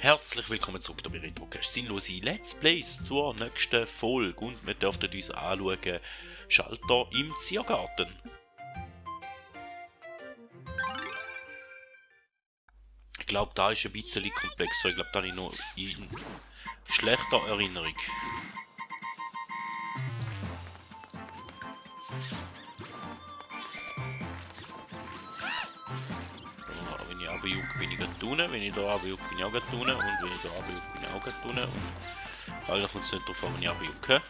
Herzlich willkommen zurück bei Retrocast. Sinnlose Let's Plays zur nächsten Folge und wir dürfen uns anschauen Schalter im Ziergarten. Ich glaube, da ist ein bisschen komplexer. Ich glaube, da habe ich noch in schlechter Erinnerung. Wenn ich runterjucke, bin ich gerade unten. Wenn ich da runterjucke, bin ich auch gerade unten. Und wenn ich da runterjucke, bin ich auch gerade unten. Und eigentlich kommt es nicht darauf an, wenn ich runterjucke.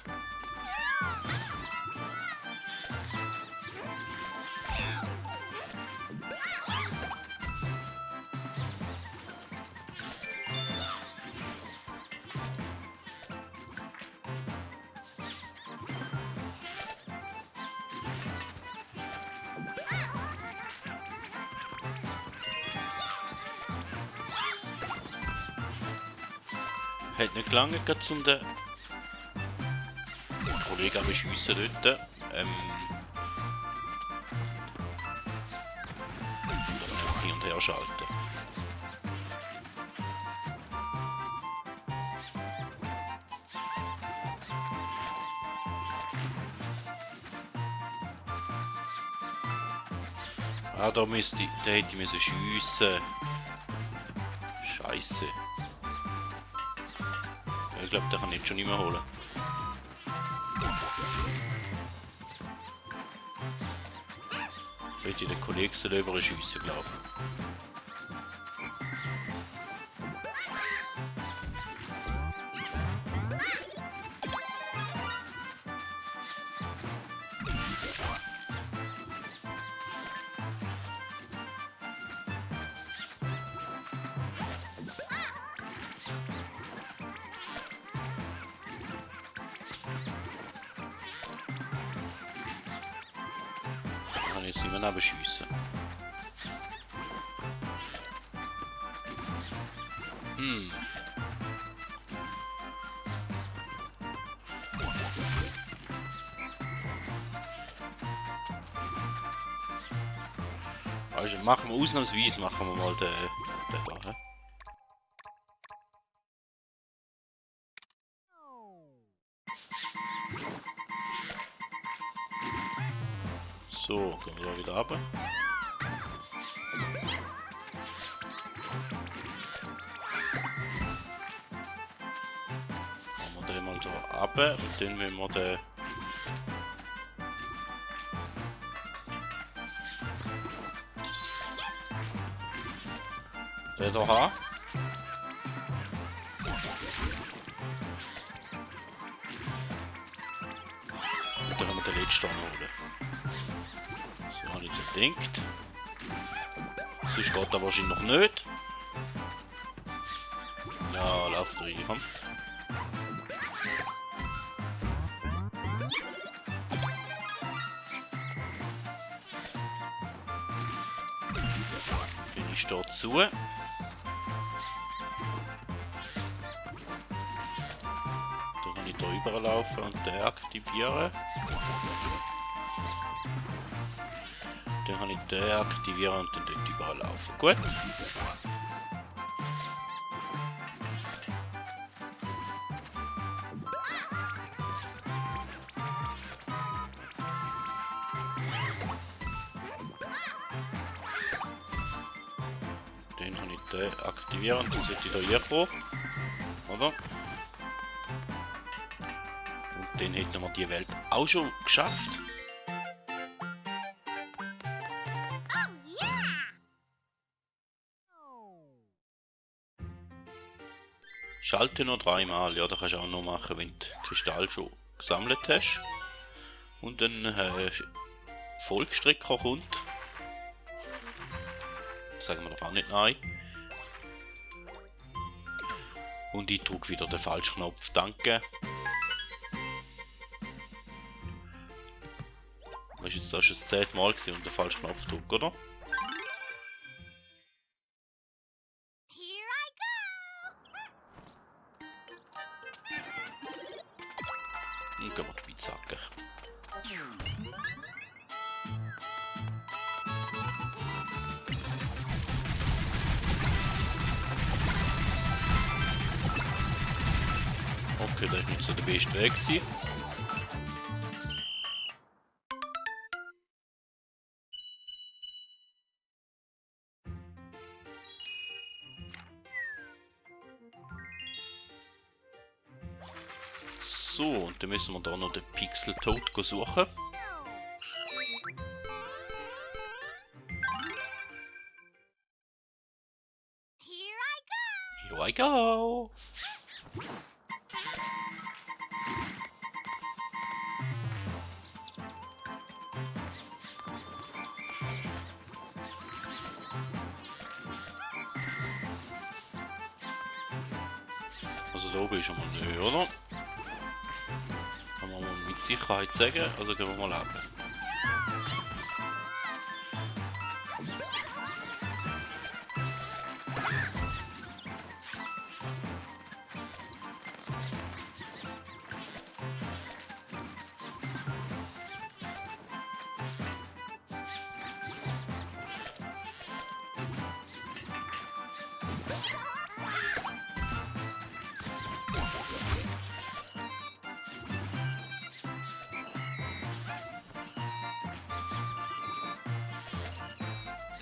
Hat nicht lange zum den Kollegen am Schiessen dort. Hin und her schalten. Ah, da hätte ich müssen schiessen. Scheiße. Ich glaube, den kann ich jetzt schon nicht mehr holen. Sollte ich den Kollegen selber schiessen, glaube ich. Jetzt nicht mehr schiessen. Also machen wir ausnahmsweise mal den da. He? So, gehen wir da wieder runter. Machen wir den mal da runter und dann müssen wir den... Den hier haben. Und dann können wir den letzten holen. So habe ich das gedacht. Sonst geht er wahrscheinlich noch nicht. Ja, lauf rein, komm. Bin ich da zu. Dann kann ich da überlaufen und deaktivieren. Dann kann ich den aktivieren und dann dort überall laufen. Gut. Dann kann ich den aktivieren und dann sollte ich da hier kommen. Oder? Und dann hätten wir die Welt auch schon geschafft. Schalte noch dreimal, ja, das kannst du auch noch machen, wenn du Kristall schon gesammelt hast. Und dann Volksstrecker kommt. Sagen wir doch auch nicht nein. Und ich drücke wieder den falschen Knopf, danke. Weißt du, jetzt das schon das 10. Mal gewesen und den falschen Knopf drücken, oder? Und gehen wir die Spitzhacke. Okay, das ist nicht so der beste Weg gewesen. So, und dann müssen wir da noch den Pixel Toad suchen. Here I go! Also da oben ist schon mal nicht, oder? Kann man mal mit Sicherheit sagen, also gehen wir mal ab.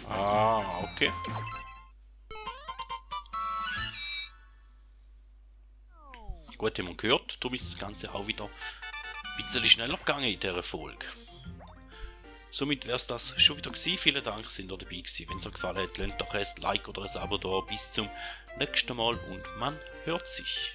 Ah, okay. Gut, haben wir gehört, darum ist das Ganze auch wieder ein bisschen schneller gegangen in dieser Folge. Somit wäre es das schon wieder gewesen. Vielen Dank, dass ihr dabei gewesen. Wenn es euch gefallen hat, lasst doch ein Like oder ein Abo da. Bis zum nächsten Mal und man hört sich.